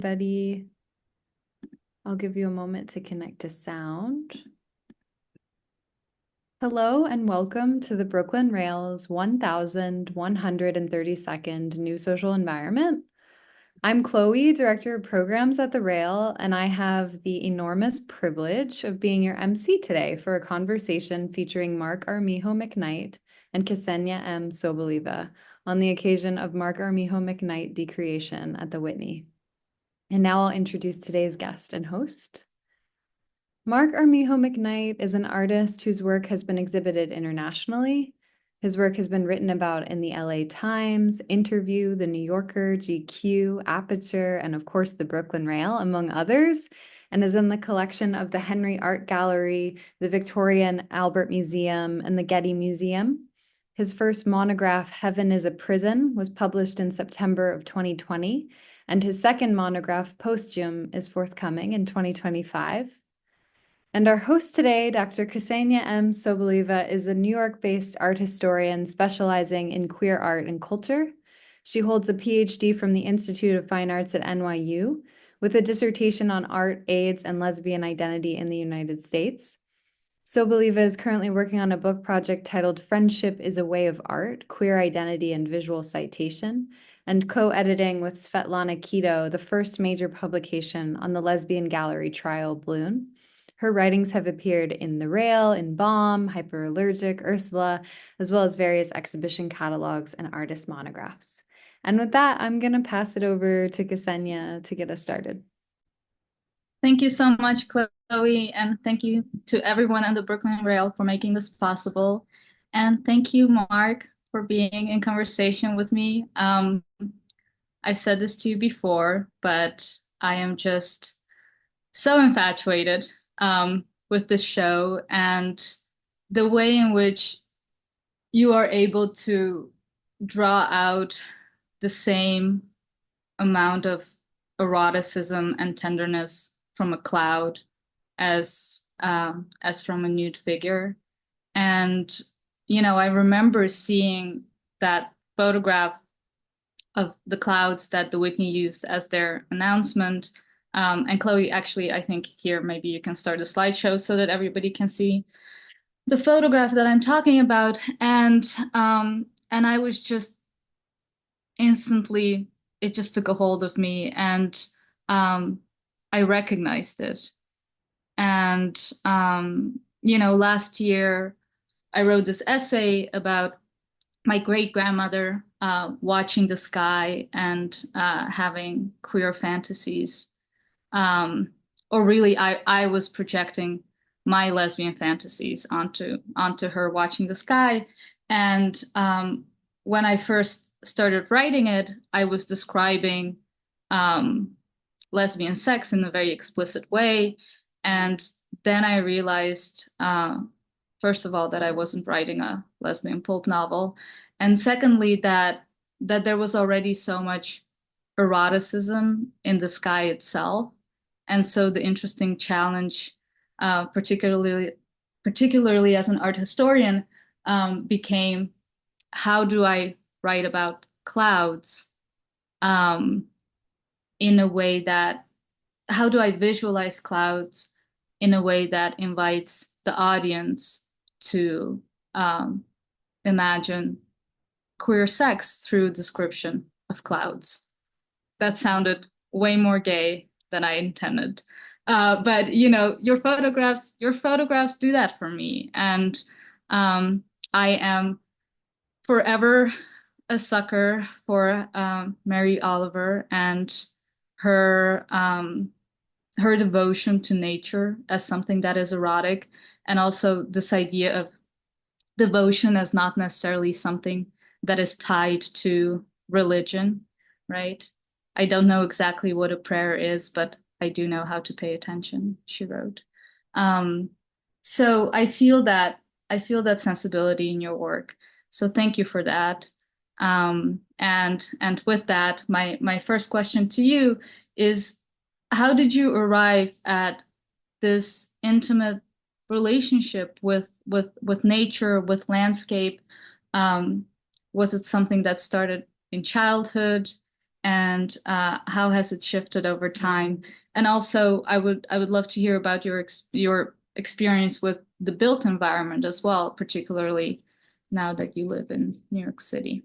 Everybody, I'll give you a moment to connect to sound. Hello and welcome to the Brooklyn Rail's 1132nd New Social Environment. I'm Chloe, Director of Programs at the Rail, and I have the enormous privilege of being your MC today for a conversation featuring Mark Armijo McKnight and Ksenia M. Soboleva on the occasion of Mark Armijo McKnight Decreation at the Whitney. And now I'll introduce today's guest and host. Mark Armijo McKnight is an artist whose work has been exhibited internationally. His work has been written about in the LA Times, Interview, The New Yorker, GQ, Aperture, and of course the Brooklyn Rail, among others, and is in the collection of the Henry Art Gallery, the Victoria and Albert Museum, and the Getty Museum. His first monograph, Heaven is a Prison, was published in September of 2020, and his second monograph, Posthume, is forthcoming in 2025. And our host today, Dr. Ksenia M. Soboleva, is a New York-based art historian specializing in queer art and culture. She holds a PhD from the Institute of Fine Arts at NYU with a dissertation on art, AIDS, and lesbian identity in the United States. Soboleva is currently working on a book project titled Friendship is a Way of Art, Queer Identity and Visual Citation, and co-editing with Svetlana Kito, the first major publication on the lesbian gallery trial Bloom. Her writings have appeared in The Rail, in BOMB, Hyperallergic, Ursula, as well as various exhibition catalogs and artist monographs. And with that, I'm going to pass it over to Ksenia to get us started. Thank you so much, Chloe, and thank you to everyone on the Brooklyn Rail for making this possible. And thank you, Mark, for being in conversation with me. I've said this to you before, but I am just so infatuated with this show and the way in which you are able to draw out the same amount of eroticism and tenderness from a cloud as from a nude figure. And I remember seeing that photograph of the clouds that the Whitney used as their announcement. And Chloe, actually, I think here maybe you can start a slideshow so that everybody can see the photograph that I'm talking about. And I was just instantly, it just took a hold of me, and I recognized it. And last year I wrote this essay about my great-grandmother watching the sky and having queer fantasies. Or really, I was projecting my lesbian fantasies onto her watching the sky. And when I first started writing it, I was describing lesbian sex in a very explicit way. And then I realized, first of all, that I wasn't writing a lesbian pulp novel. And secondly, that there was already so much eroticism in the sky itself. And so the interesting challenge, particularly as an art historian, became, how do I write about clouds in a way that, how do I visualize clouds in a way that invites the audience to imagine queer sex through description of clouds? That sounded way more gay than I intended. But your photographs do that for me. And I am forever a sucker for Mary Oliver and her devotion to nature as something that is erotic, and also this idea of devotion as not necessarily something that is tied to religion, right? I don't know exactly what a prayer is, but I do know how to pay attention, she wrote. So I feel that sensibility in your work. So thank you for that. And with that, my first question to you is, how did you arrive at this intimate relationship with nature, with landscape? Was it something that started in childhood? and how has it shifted over time? And also, I would love to hear about your experience with the built environment as well, particularly now that you live in New York City.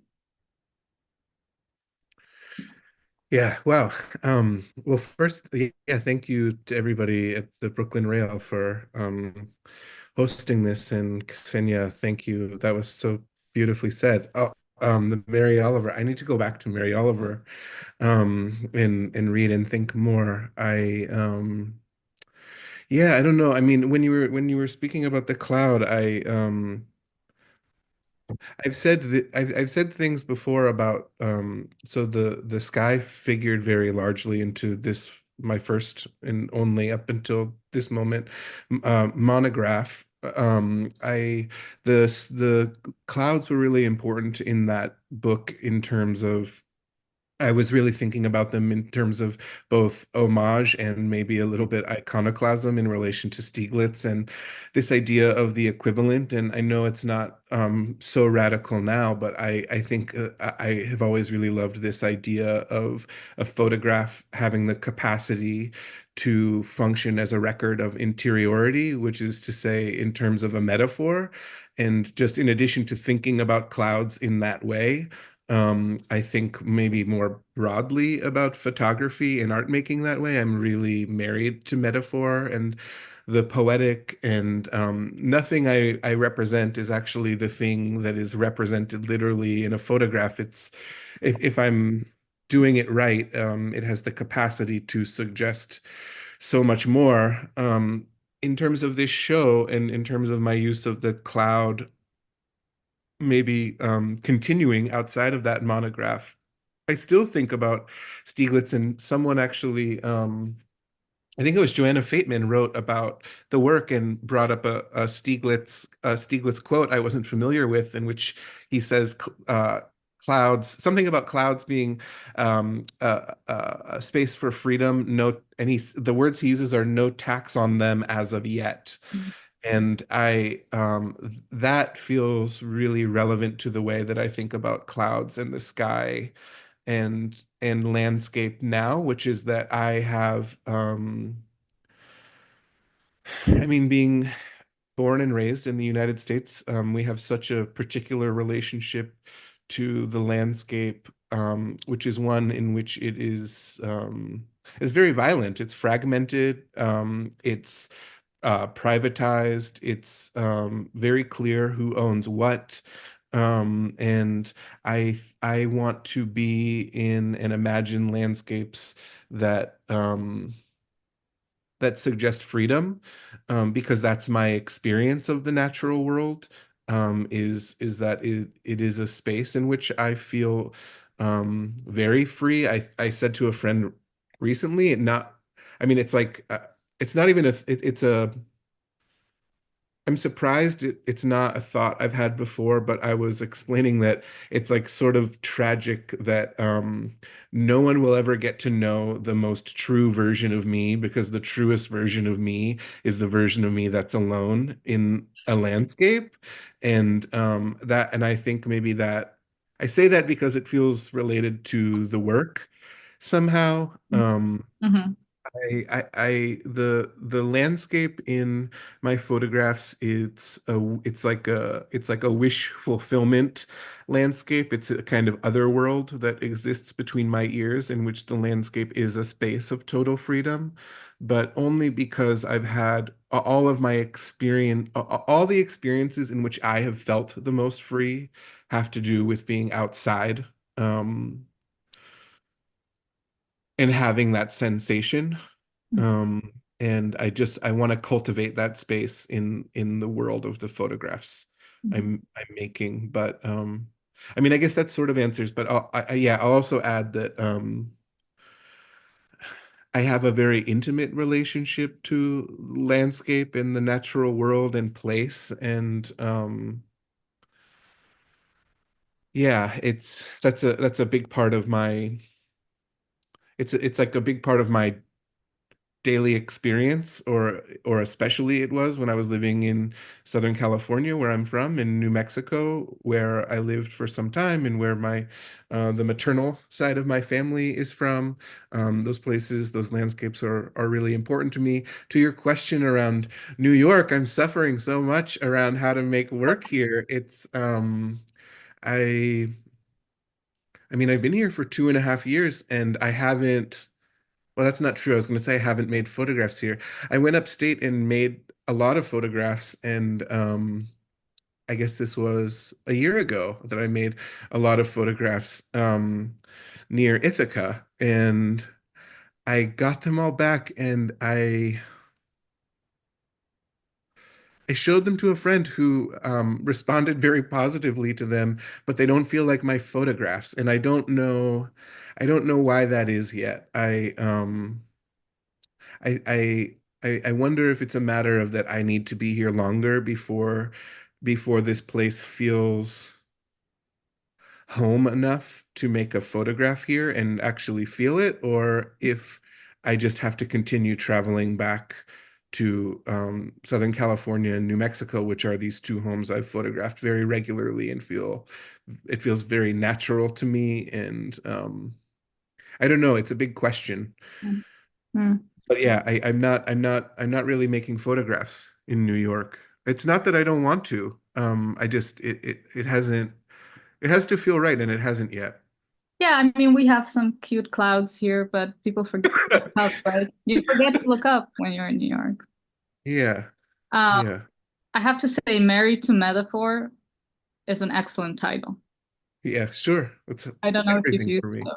Yeah, wow. Well, first, yeah, thank you to everybody at the Brooklyn Rail for hosting this, and Ksenia, thank you. That was so beautifully said. Oh, the Mary Oliver. I need to go back to Mary Oliver, and read and think more. Yeah, I don't know. I mean, when you were speaking about the cloud, I've said things before about so the sky figured very largely into this my first and only up until this moment monograph. I the clouds were really important in that book in terms of I was really thinking about them in terms of both homage and maybe a little bit iconoclasm in relation to Stieglitz and this idea of the equivalent. And I know it's not so radical now, but I think I have always really loved this idea of a photograph having the capacity to function as a record of interiority, which is to say, in terms of a metaphor. And just in addition to thinking about clouds in that way, I think maybe more broadly about photography and art making that way. I'm really married to metaphor and the poetic, and nothing I represent is actually the thing that is represented literally in a photograph. It's if I'm doing it right, it has the capacity to suggest so much more. In terms of this show and in terms of my use of the cloud maybe continuing outside of that monograph, I still think about Stieglitz, and someone actually, I think it was Joanna Fateman, wrote about the work and brought up a Stieglitz quote I wasn't familiar with, in which he says clouds, something about clouds being a space for freedom. No, and the words he uses are no tax on them as of yet. And that feels really relevant to the way that I think about clouds and the sky and landscape now, which is that I have, I mean, being born and raised in the United States, we have such a particular relationship to the landscape, which is one in which is very violent. It's fragmented. It's privatized. It's very clear who owns what. And I want to be in and imagine landscapes that that suggest freedom, because that's my experience of the natural world. Is that it is a space in which I feel very free. I said to a friend recently, I mean, it's like it's not even it's a I'm surprised it's not a thought I've had before, but I was explaining that it's like sort of tragic that no one will ever get to know the most true version of me, because the truest version of me is the version of me that's alone in a landscape. And I think maybe that I say that because it feels related to the work somehow. Mm-hmm. The landscape in my photographs, it's like a wish fulfillment landscape. It's a kind of other world that exists between my ears, in which the landscape is a space of total freedom, but only because I've had all of my experience, all the experiences in which I have felt the most free have to do with being outside, um, and having that sensation. Um, and I want to cultivate that space in the world of the photographs I'm making. But I mean, I guess that sort of answers. But yeah, I'll also add that I have a very intimate relationship to landscape and the natural world and place, and yeah, that's a big part of my it's like a big part of my daily experience, or especially it was when I was living in Southern California, where I'm from, in New Mexico, where I lived for some time, and where my the maternal side of my family is from. Those places, those landscapes are really important to me. To your question around New York, I'm suffering so much around how to make work here. I I mean, I've been here for 2.5 years, and I haven't. Well, that's not true. I was going to say I haven't made photographs here. I went upstate and made a lot of photographs, and I guess this was a year ago that I made a lot of photographs near Ithaca, and I got them all back, and I showed them to a friend who responded very positively to them, but they don't feel like my photographs, and I don't know why that is yet. I wonder if it's a matter of that I need to be here longer before this place feels home enough to make a photograph here and actually feel it, or if I just have to continue traveling back to Southern California and New Mexico, which are these two homes I've photographed very regularly and feel it feels very natural to me. And I don't know, it's a big question. Mm. But yeah, I'm not really making photographs in New York. It's not that I don't want to. I just it hasn't it has to feel right, and it hasn't yet. Yeah, I mean, we have some cute clouds here, but people forget to look up, right? You forget to look up when you're in New York. Yeah, Um, yeah, I have to say, Married to Metaphor is an excellent title. yeah, sure. It's I don't know if you've everything used for me. it.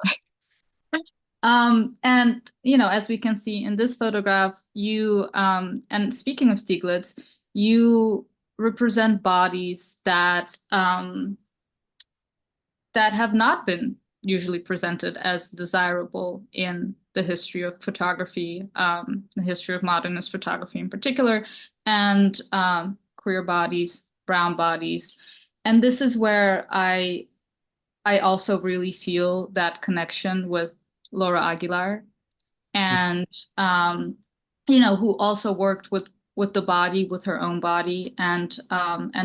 And as we can see in this photograph, and speaking of Stieglitz, you represent bodies that have not been usually presented as desirable in the history of photography, the history of modernist photography in particular, and queer bodies, brown bodies. And this is where I also really feel that connection with Laura Aguilar, and who also worked with the body, with her own body, and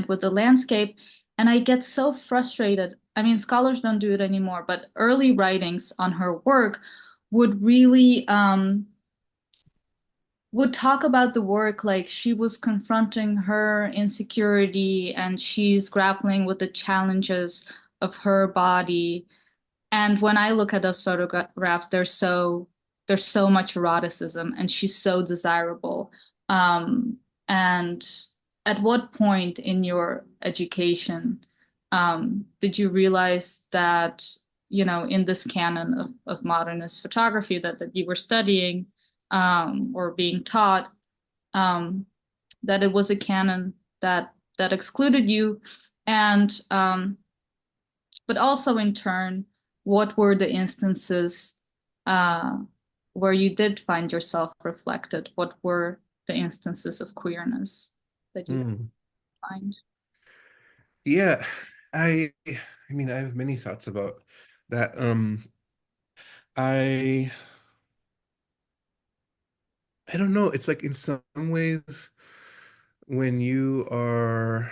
with the landscape. And I get so frustrated. I mean, scholars don't do it anymore, but early writings on her work would really would talk about the work like she was confronting her insecurity and she's grappling with the challenges of her body. And when I look at those photographs, there's so much eroticism, and she's so desirable. And at what point in your education did you realize that, in this canon of modernist photography that you were studying or being taught, um, that it was a canon that excluded you, and but also in turn, what were the instances uh, where you did find yourself reflected? What were the instances of queerness that you Mm. find? Yeah, I mean, I have many thoughts about that. I I don't know. It's like in some ways when you are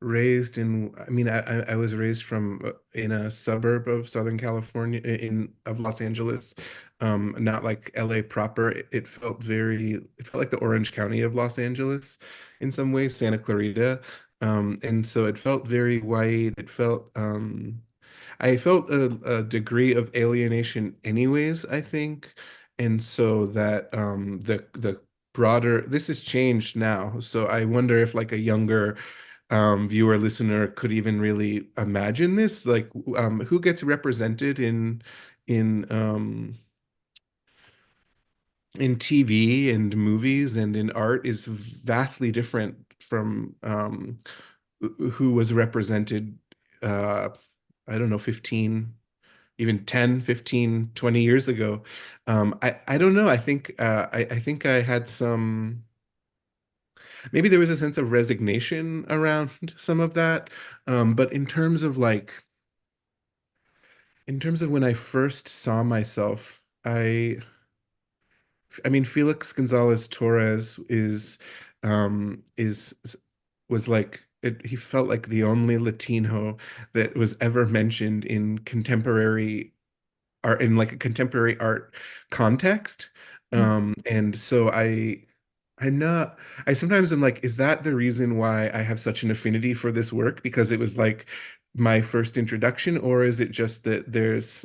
raised in, I mean, I was raised from in a suburb of Southern California, in of Los Angeles, not like LA proper. It felt it felt like the Orange County of Los Angeles in some ways, Santa Clarita. And so it felt very white. I felt a degree of alienation anyways, I think. And so that the broader, this has changed now. So I wonder if like a younger viewer listener could even really imagine this, like who gets represented in in TV and movies and in art is vastly different from who was represented uh I don't know, 15, even 10, 15, 20 years ago. I don't know. I think I had some, maybe there was a sense of resignation around some of that. But in terms of when I first saw myself, I I mean, Felix Gonzalez Torres is was like he felt like the only Latino that was ever mentioned in contemporary art, in like a contemporary art context. And so I'm not, I sometimes am like, is that the reason why I have such an affinity for this work? Because it was like my first introduction, or is it just that there's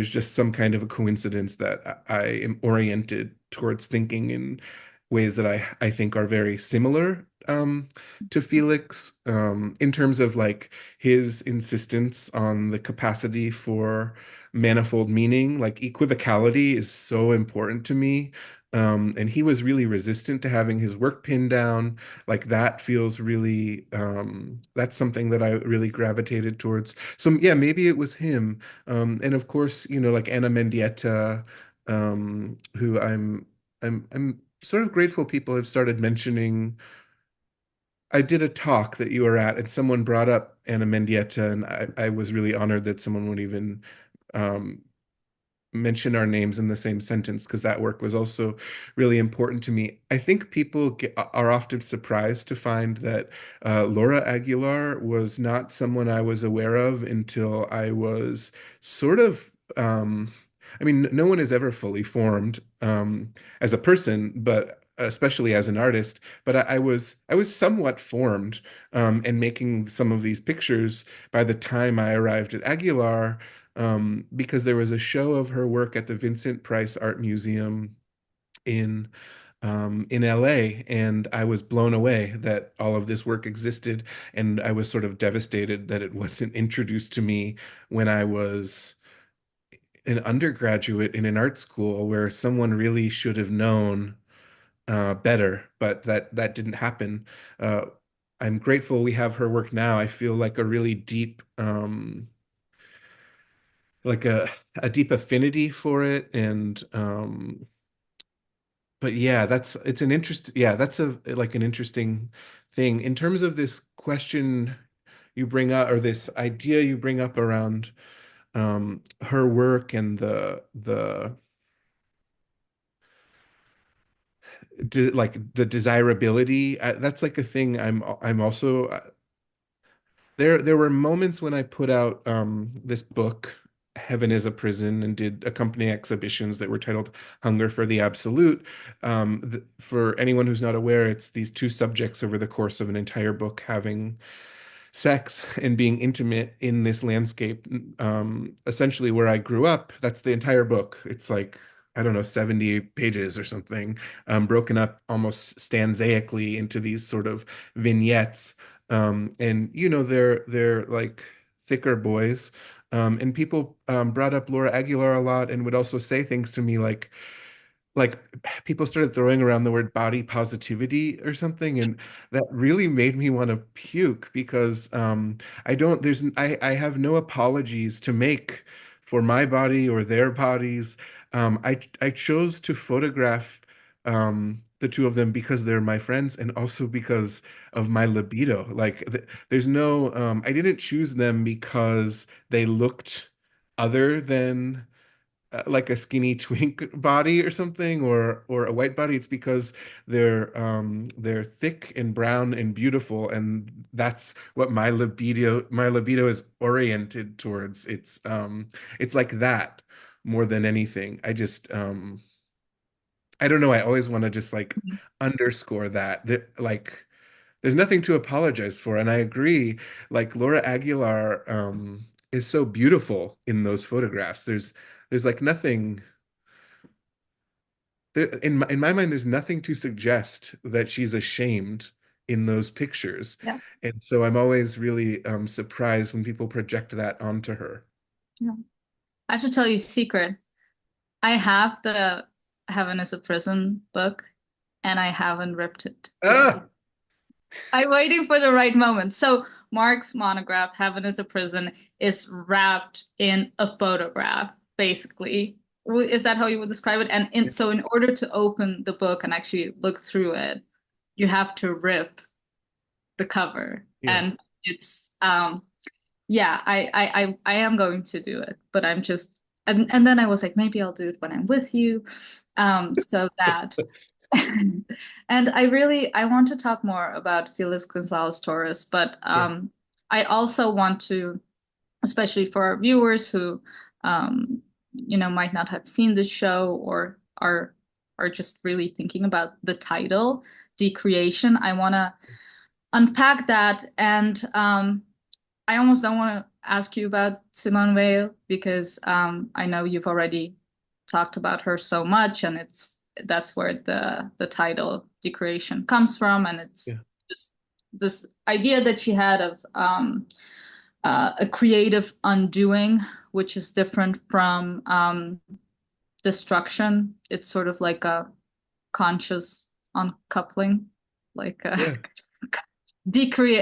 just some kind of a coincidence that I am oriented towards thinking in ways that I think are very similar to Felix, in terms of like his insistence on the capacity for manifold meaning. Like equivocality is so important to me. And he was really resistant to having his work pinned down. Like that feels really, that's something that I really gravitated towards. So yeah, maybe it was him. And of course, like Anna Mendieta, who I'm sort of grateful people have started mentioning. I did a talk that you were at, and someone brought up Anna Mendieta, and I was really honored that someone would even um, mention our names in the same sentence because that work was also really important to me. I think are often surprised to find that Laura Aguilar was not someone I was aware of until I was sort of. I mean, no one is ever fully formed as a person, but especially as an artist. But I was somewhat formed and making some of these pictures by the time I arrived at Aguilar, because there was a show of her work at the Vincent Price Art Museum in in LA, and I was blown away that all of this work existed, and I was sort of devastated that it wasn't introduced to me when I was an undergraduate in an art school where someone really should have known better, but that didn't happen. Uh, I'm grateful we have her work now. I feel like a really deep like a deep affinity for it, and but yeah, it's an interest yeah, that's a like an interesting thing in terms of this question you bring up, or this idea you bring up around her work and the like the desirability. That's like a thing I'm also there were moments when I put out this book, Heaven is a Prison, and did accompanying exhibitions that were titled Hunger for the Absolute. For anyone who's not aware, it's these two subjects over the course of an entire book having sex and being intimate in this landscape, essentially where I grew up. That's the entire book. It's like, I don't know, 70 pages or something, broken up almost stanzaically into these sort of vignettes. And they're like thicker boys. And people brought up Laura Aguilar a lot and would also say things to me like people started throwing around the word body positivity or something, and that really made me want to puke because I don't there's I have no apologies to make for my body or their bodies. I chose to photograph the two of them because they're my friends and also because of my libido. Like there's no I didn't choose them because they looked other than like a skinny twink body or something, or a white body. It's because they're thick and brown and beautiful, and that's what my libido is oriented towards. It's like that more than anything. I don't know, I always want to just like underscore that like there's nothing to apologize for. And I agree, like Laura Aguilar is so beautiful in those photographs. There's like nothing in my mind, there's nothing to suggest that she's ashamed in those pictures. Yeah. And so I'm always really surprised when people project that onto her. Yeah. I have to tell you a secret. I have the Heaven is a Prison book, and I haven't ripped it yet. Ah, I'm waiting for the right moment. So Mark's monograph, Heaven is a Prison, is wrapped in a photograph, basically. Is that how you would describe it? And so in order to open the book and actually look through it, you have to rip the cover. yeah. And it's yeah, I am going to do it, but I'm just and then I was like, maybe I'll do it when I'm with you. So that, and I want to talk more about Felix Gonzalez Torres, but Yeah. I also want to, especially for our viewers who, might not have seen the show or are just really thinking about the title, Decreation. I want to unpack that, and I almost don't want to ask you about Simone Weil because I know you've already talked about her so much, and that's where the title Decreation comes from, and it's Yeah. this idea that she had of a creative undoing, which is different from destruction. It's sort of like a conscious uncoupling, like Yeah.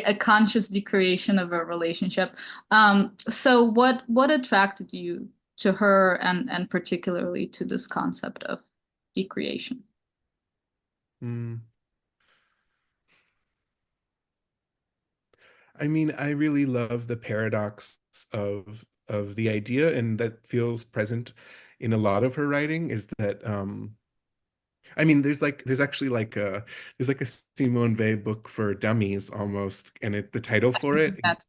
a conscious decreation of a relationship. So what attracted you to her, and particularly to this concept of decreation? Mm. I mean, I really love the paradox of the idea, and that feels present in a lot of her writing, is that I mean, there's actually like a there's like a Simone Weil book for dummies almost, and the title for it That,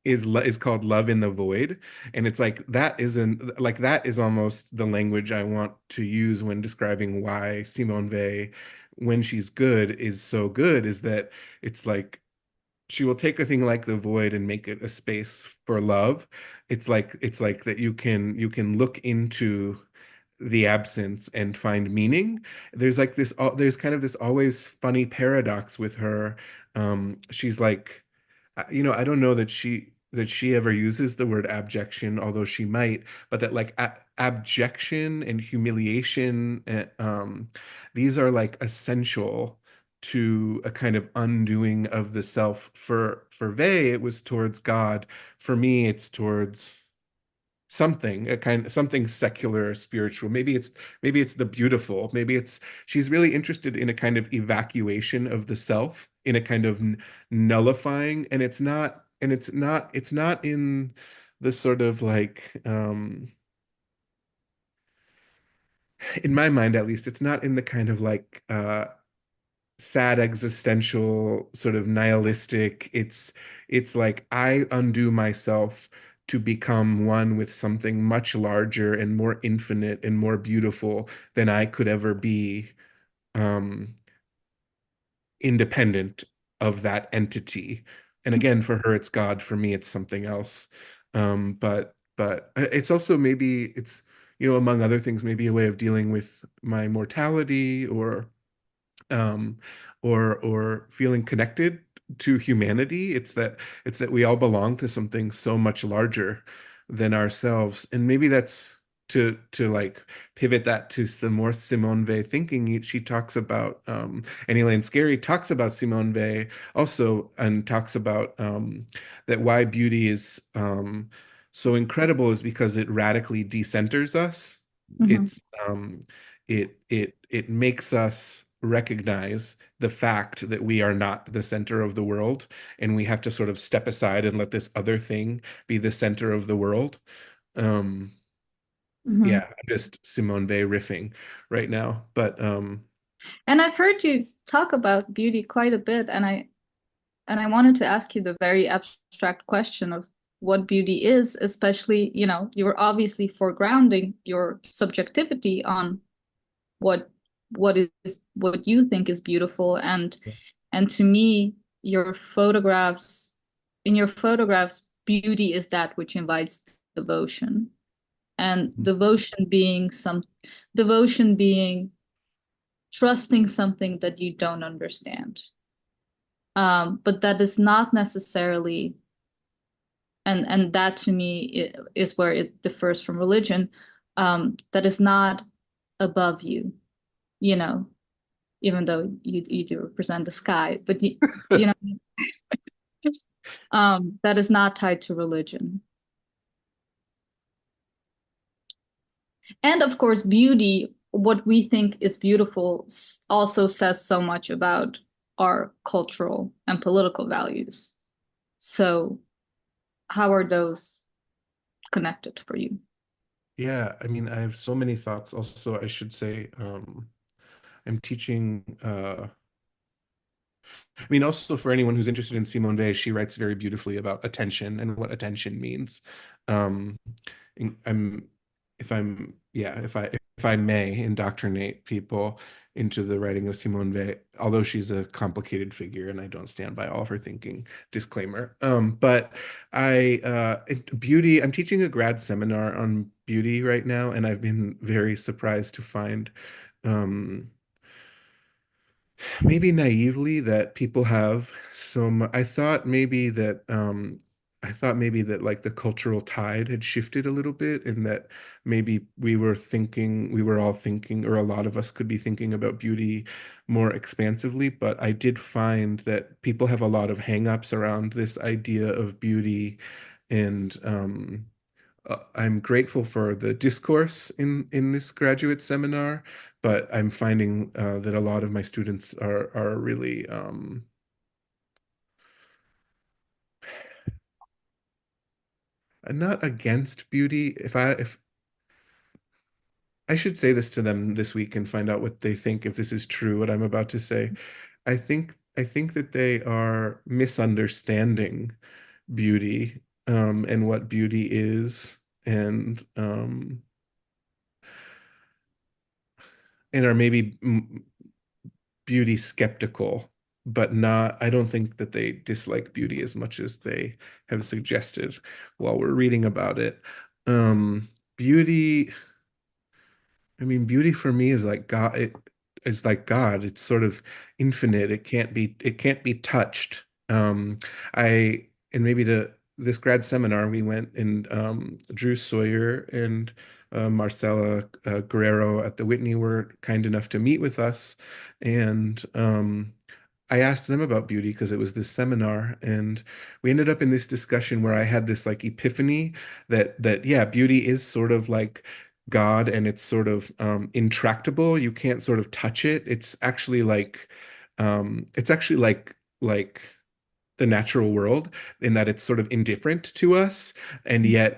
is called Love in the Void, and it's like that is almost the language I want to use when describing why Simone Weil, when she's good, is so good, is that it's like she will take a thing like the void and make it a space for love. It's like that you can look into the absence and find meaning. There's like this there's kind of this always funny paradox with her. She's like, I don't know that she ever uses the word abjection, although she might, but that like abjection and humiliation, these are like essential to a kind of undoing of the self. For Vey, it was towards God. For me, it's towards something, a kind something secular or spiritual. Maybe it's the beautiful. Maybe it's she's really interested in a kind of evacuation of the self, in a kind of nullifying, and it's not in the sort of like in my mind at least, it's not in the kind of like sad existential sort of nihilistic. It's like I undo myself to become one with something much larger and more infinite and more beautiful than I could ever be, um independent of that entity. And again, for her it's God, for me it's something else. But it's also, maybe it's, among other things, maybe a way of dealing with my mortality, um, or feeling connected to humanity. It's that we all belong to something so much larger than ourselves, and maybe that's to like pivot that to some more Simone Weil thinking. She talks about, and Elaine Scarry talks about Simone Weil also, and talks about that why beauty is so incredible is because it radically decenters us. Mhm. It's it makes us recognize the fact that we are not the center of the world, and we have to sort of step aside and let this other thing be the center of the world. Um, Mhm. yeah, I'm just Simone Weil riffing right now, but And I've heard you talk about beauty quite a bit, and I wanted to ask you the very abstract question of what beauty is, especially, you're obviously foregrounding your subjectivity on what what you think is beautiful, and to me, in your photographs, beauty is that which invites devotion, and devotion being trusting something that you don't understand. But that is not necessarily, and that to me is where it differs from religion. That is not above you, you know, even though you do represent the sky, but you know, that is not tied to religion. And of course, beauty, what we think is beautiful, also says so much about our cultural and political values. So, how are those connected for you? Yeah, I mean, I have so many thoughts. Also, I should say, I'm teaching I mean, also for anyone who's interested in Simone Weil, she writes very beautifully about attention and what attention means. Um, I'm, if I'm, yeah, if I may indoctrinate people into the writing of Simone Weil, although she's a complicated figure and I don't stand by all of her thinking, disclaimer. But beauty, I'm teaching a grad seminar on beauty right now, and I've been very surprised to find, um, maybe naively, that people have some. I thought maybe that like the cultural tide had shifted a little bit, and that maybe we were all thinking, or a lot of us could be thinking about beauty more expansively. But I did find that people have a lot of hangups around this idea of beauty, and I'm grateful for the discourse in this graduate seminar, but I'm finding that a lot of my students are really not against beauty. If I should say this to them this week and find out what they think, if this is true, what I'm about to say. I think that they are misunderstanding beauty, and what beauty is, and are maybe beauty skeptical, but not, I don't think that they dislike beauty as much as they have suggested while we're reading about it. Beauty, I mean, beauty for me is like God. It is like God. It's sort of infinite. It can't be touched. And maybe to this grad seminar, we went, and Drew Sawyer and Marcela Guerrero at the Whitney were kind enough to meet with us. And I asked them about beauty because it was this seminar, and we ended up in this discussion where I had this like epiphany that yeah, beauty is sort of like God, and it's sort of intractable. You can't sort of touch it. It's actually like the natural world, in that it's sort of indifferent to us, and yet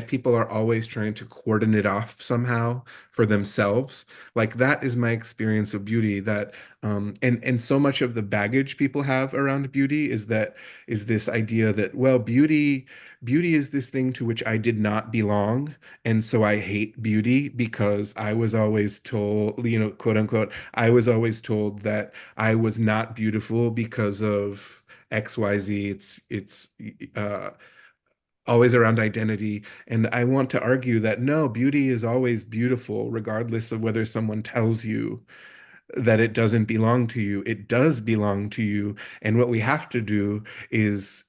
people are always trying to cordon it off somehow for themselves. Like, that is my experience of beauty. That and so much of the baggage people have around beauty is this idea that, well, beauty is this thing to which I did not belong, and so I hate beauty because I was always told, quote unquote, I was always told that I was not beautiful because of XYZ. It's uh, always around identity. And I want to argue that no, beauty is always beautiful, regardless of whether someone tells you that it doesn't belong to you. It does belong to you. And what we have to do is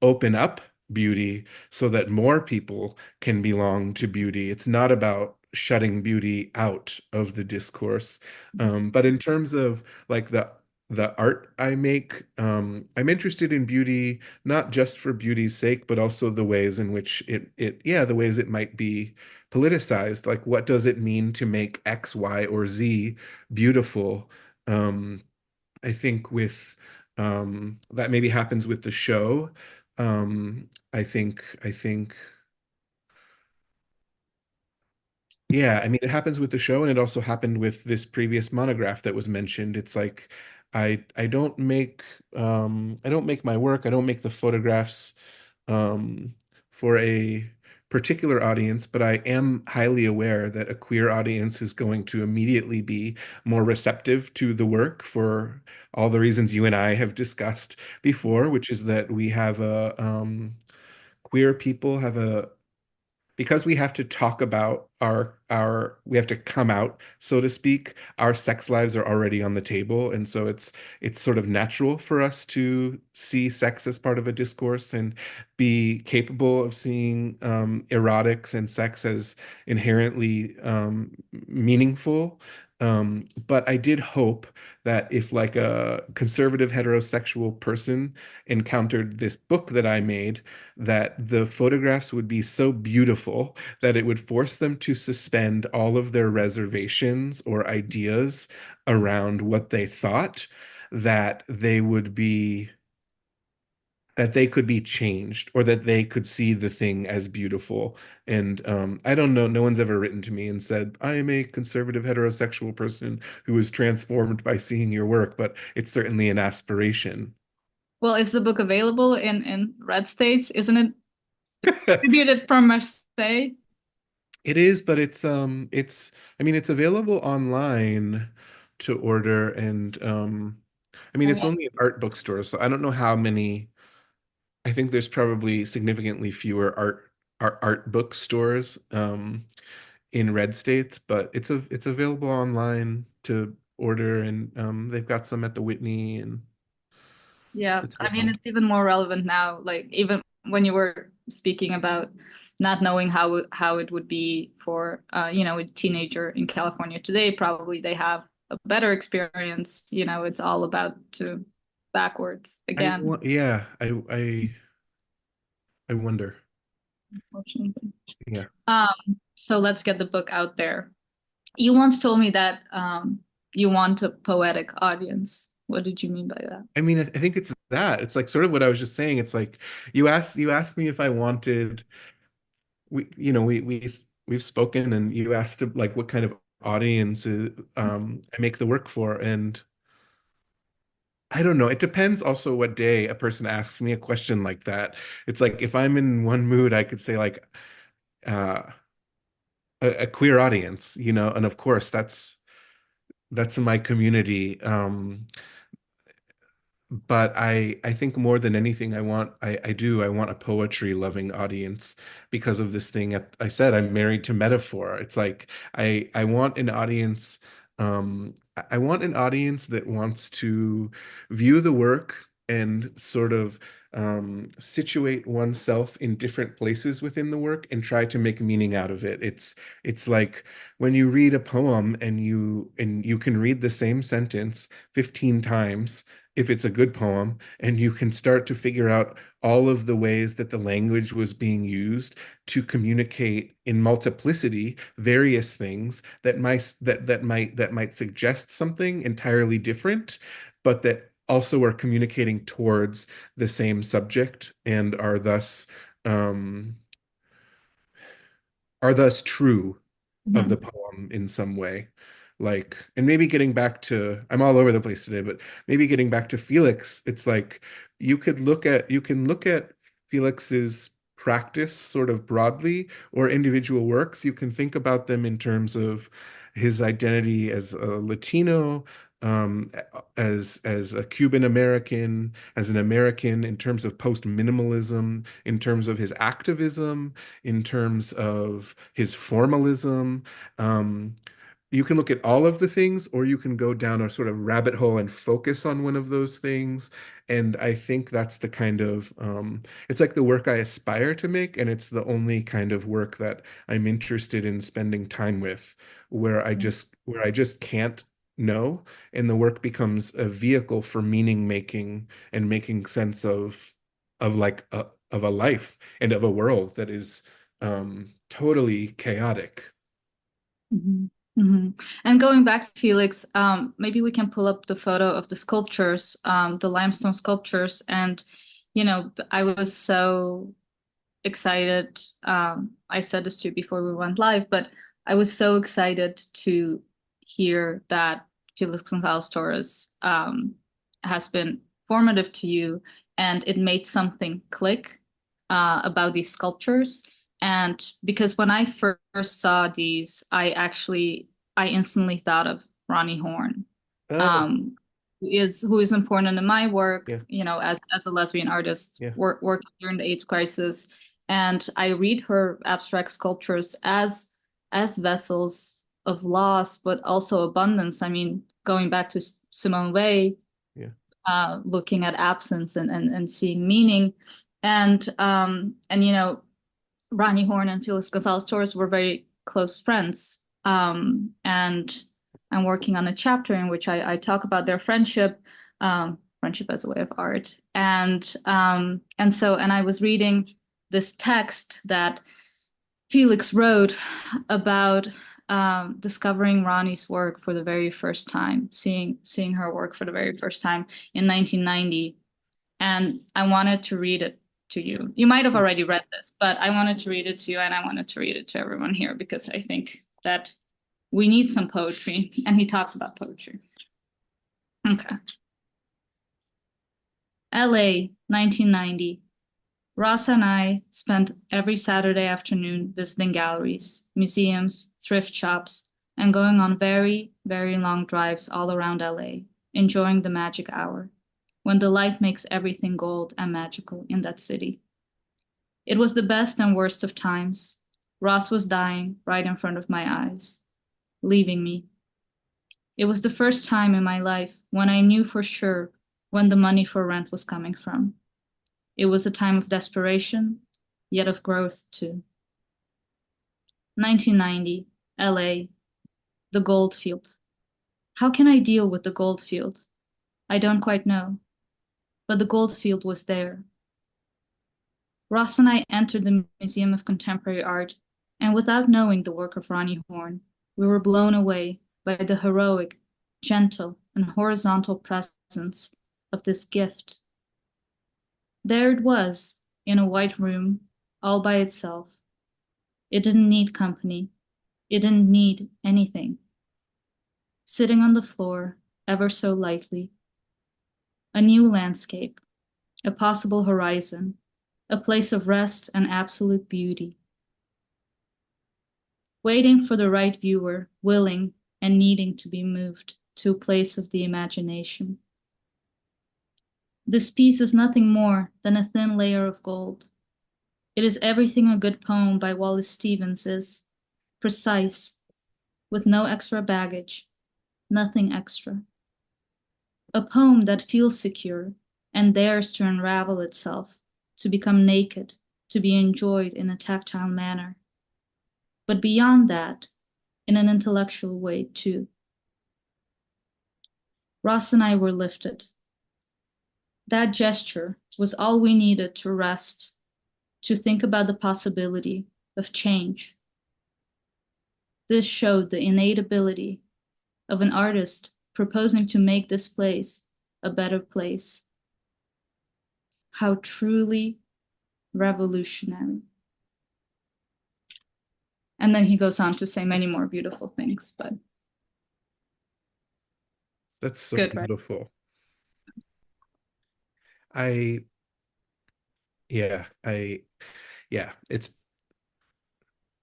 open up beauty so that more people can belong to beauty. It's not about shutting beauty out of the discourse. But in terms of like the art I make, I'm interested in beauty not just for beauty's sake, but also the ways in which the ways it might be politicized. Like, what does it mean to make X, Y, or Z beautiful? Um, I think with that maybe happens with the show. I think Yeah, I mean, it happens with the show, and it also happened with this previous monograph that was mentioned. It's like I don't make my work, I don't make the photographs um, for a particular audience, but I am highly aware that a queer audience is going to immediately be more receptive to the work for all the reasons you and I have discussed before, which is that we have a queer people have a because we have to talk about our we have to come out, so to speak. Our sex lives are already on the table, and so it's sort of natural for us to see sex as part of a discourse and be capable of seeing erotics and sex as inherently meaningful. But I did hope that if like a conservative heterosexual person encountered this book that I made, that the photographs would be so beautiful that it would force them to suspend all of their reservations or ideas around what they thought, that they would be that they could be changed or that they could see the thing as beautiful. And I don't know, no one's ever written to me and said, I am a conservative heterosexual person who was transformed by seeing your work, but it's certainly an aspiration. Well, is the book available in red states? Isn't it distributed from Marseille? It is, but it's I mean it's available online to order and I mean it's Oh, only in art bookstores, so I don't know how many. I think there's probably significantly fewer art bookstores in red states, but it's available online to order and they've got some at the Whitney and yeah. it's I mean, around. it's even more relevant now. Like even when you were speaking about not knowing how it would be for a teenager in California today, probably they have a better experience. It's all about to backwards again, Yeah, I wonder. unfortunately. Yeah. So let's get the book out there. You once told me that you want a poetic audience. What did you mean by that? I mean, I think it's that. It's like sort of what I was just saying. It's like you asked me if I wanted we've spoken and you asked like what kind of audience I make the work for and I don't know. It depends also what day a person asks me a question like that. It's like if I'm in one mood, I could say like uh, a queer audience, and of course that's my community. But I think more than anything, I want a poetry loving audience because of this thing. I said I'm married to metaphor. It's like I want an audience. I want an audience that wants to view the work and sort of situate oneself in different places within the work and try to make meaning out of it. It's like when you read a poem and you can read the same sentence 15 times if it's a good poem, and you can start to figure out all of the ways that the language was being used to communicate in multiplicity various things that might suggest something entirely different, but that also are communicating towards the same subject and um, are thus true of the Mhm. poem in some way. Like, and maybe getting back to, I'm all over the place today, but maybe getting back to Felix, it's like you can look at Felix's practice sort of broadly or individual works. You can think about them in terms of his identity as a Latino, as a Cuban American, as an American in terms of post-minimalism, in terms of his activism, in terms of his formalism. Um, you can look at all of the things, or you can go down a sort of rabbit hole and focus on one of those things. And I think that's the kind of, it's like the work I aspire to make, and it's the only kind of work that I'm interested in spending time with, where I just can't know, and the work becomes a vehicle for meaning making and making sense of like of a life and of a world that is totally chaotic. Mhm. Mhm. And going back to Felix, maybe we can pull up the photo of the sculptures, the limestone sculptures. And, I was so excited. I said this to you before we went live, but I was so excited to hear that Felix Gonzalez Torres has been formative to you, and it made something click about these sculptures. And because when I first saw these, I instantly thought of Ronnie Horn, Oh, um, who is important in my work, yeah, as a lesbian artist, yeah. working during the AIDS crisis. And I read her abstract sculptures as vessels of loss, but also abundance. I mean, going back to Simone Weil, Yeah. looking at absence and seeing meaning. And Ronnie Horn and Felix Gonzalez Torres were very close friends. And I'm working on a chapter in which I talk about their friendship as a way of art. And I was reading this text that Felix wrote about discovering Ronnie's work for the very first time, seeing her work for the very first time in 1990. And I wanted to read it to you. You might have already read this, but I wanted to read it to you, and I wanted to read it to everyone here because I think that we need some poetry, and he talks about poetry. Okay. LA, 1990. Ross and I spent every Saturday afternoon visiting galleries, museums, thrift shops, and going on very, very long drives all around LA, enjoying the magic hour, when the light makes everything gold and magical in that city. It was the best and worst of times. Ross was dying right in front of my eyes, leaving me. It was the first time in my life when I knew for sure when the money for rent was coming from. It was a time of desperation, yet of growth too. 1990, LA, the gold field. How can I deal with the gold field? I don't quite know, but the gold field was there. Ross and I entered the Museum of Contemporary Art, and without knowing the work of Ronnie Horn, we were blown away by the heroic, gentle, and horizontal presence of this gift. There it was, in a white room, all by itself. It didn't need company. It didn't need anything. Sitting on the floor, ever so lightly. A new landscape, a possible horizon, a place of rest and absolute beauty. Waiting for the right viewer, willing and needing to be moved to a place of the imagination. This piece is nothing more than a thin layer of gold. It is everything a good poem by Wallace Stevens is, precise, with no extra baggage, nothing extra. A poem that feels secure and dares to unravel itself, to become naked, to be enjoyed in a tactile manner. But beyond that, in an intellectual way too. Ross and I were lifted. That gesture was all we needed to rest, to think about the possibility of change. This showed the innate ability of an artist proposing to make this place a better place. How truly revolutionary. And then he goes on to say many more beautiful things, but That's so good, right? beautiful. I yeah, it's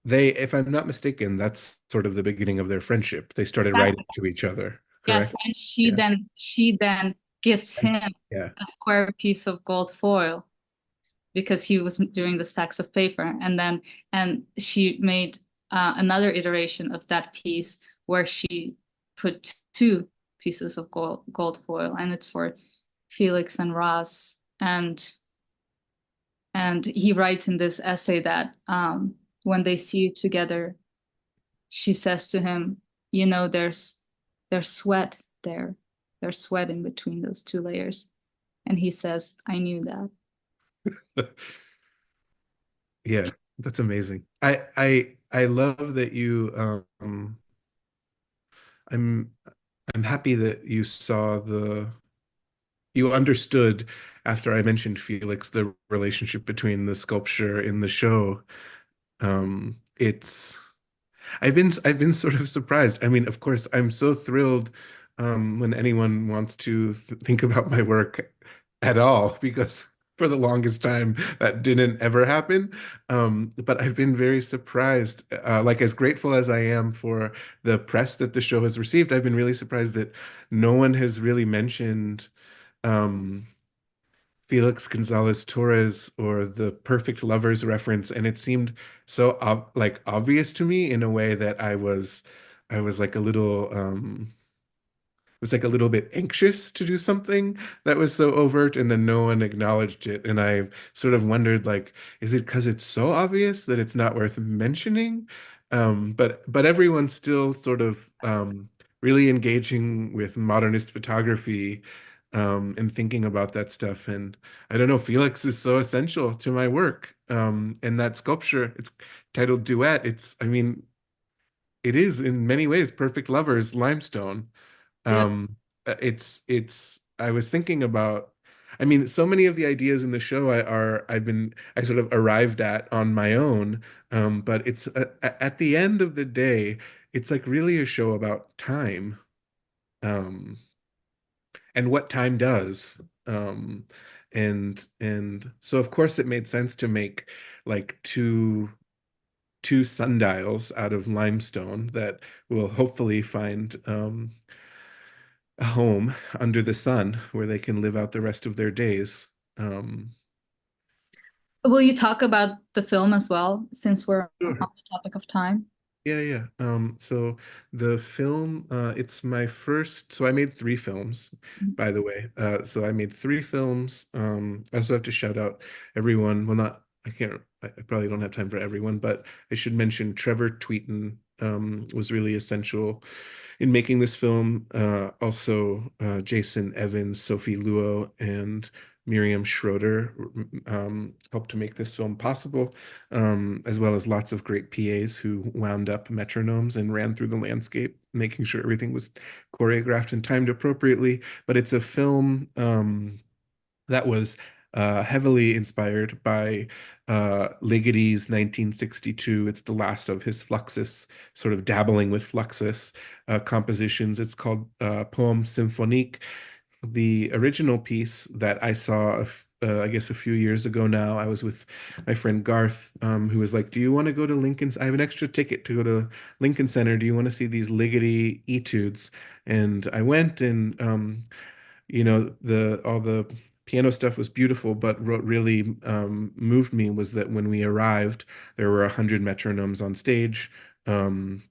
they, if I'm not mistaken, that's sort of the beginning of their friendship. They started That, writing to each other, yes, correct? and Yeah. she then gifts him Yeah. a square piece of gold foil because he was doing the stacks of paper, and she made another iteration of that piece where she put two pieces of gold foil, and it's for Felix and Ross, and he writes in this essay that when they see you together, she says to him, you know, there's sweat there, there's sweat in between those two layers, and he says, I knew that. Yeah, that's amazing. I love that you I'm I'm happy that you saw you understood after I mentioned Felix the relationship between the sculpture in the show. It's I've been sort of surprised. I mean, of course, I'm so thrilled when anyone wants to think about my work at all, because for the longest time that didn't ever happen. But I've been very surprised. Like as grateful as I am for the press that the show has received, I've been really surprised that no one has really mentioned um, Felix Gonzalez Torres or the Perfect Lovers reference, and it seemed so like obvious to me in a way that I was like a little was like a little bit anxious to do something that was so overt, and then no one acknowledged it, and I sort of wondered like, is it because it's so obvious that it's not worth mentioning? But everyone's still sort of really engaging with modernist photography and thinking about that stuff. And I don't know, Felix is so essential to my work. And that sculpture, it's titled Duet. I mean, it is in many ways Perfect Lovers limestone. Yeah. I was thinking about I mean, so many of the ideas in the show I sort of arrived at on my own. But it's at the end of the day, it's like really a show about time, um, and what time does. And so of course it made sense to make like two sundials out of limestone that will hopefully find a home under the sun where they can live out the rest of their days. Um, Will you talk about the film as well, since we're on Sure. the topic of time? Yeah, yeah. So the film, it's my first. So I made three films, by the way. So I made three films. I also have to shout out everyone. Well, not, I can't, I probably don't have time for everyone, but I should mention Trevor Tweeton, was really essential in making this film. Also, Jason Evans, Sophie Luo, and Miriam Schroeder helped to make this film possible, as well as lots of great PAs who wound up metronomes and ran through the landscape, making sure everything was choreographed and timed appropriately. But it's a film that was heavily inspired by Ligeti's 1962. It's the last of his Fluxus, sort of dabbling with Fluxus compositions. It's called Poème Symphonique. The original piece that I saw, I guess a few years ago now, I was with my friend Garth, who was like, "Do you want to go to Lincoln? I have an extra ticket to go to Lincoln Center. Do you want to see these Ligeti etudes?" And I went, and the all the piano stuff was beautiful, but what really moved me was that when we arrived, there were 100 metronomes on stage. Um,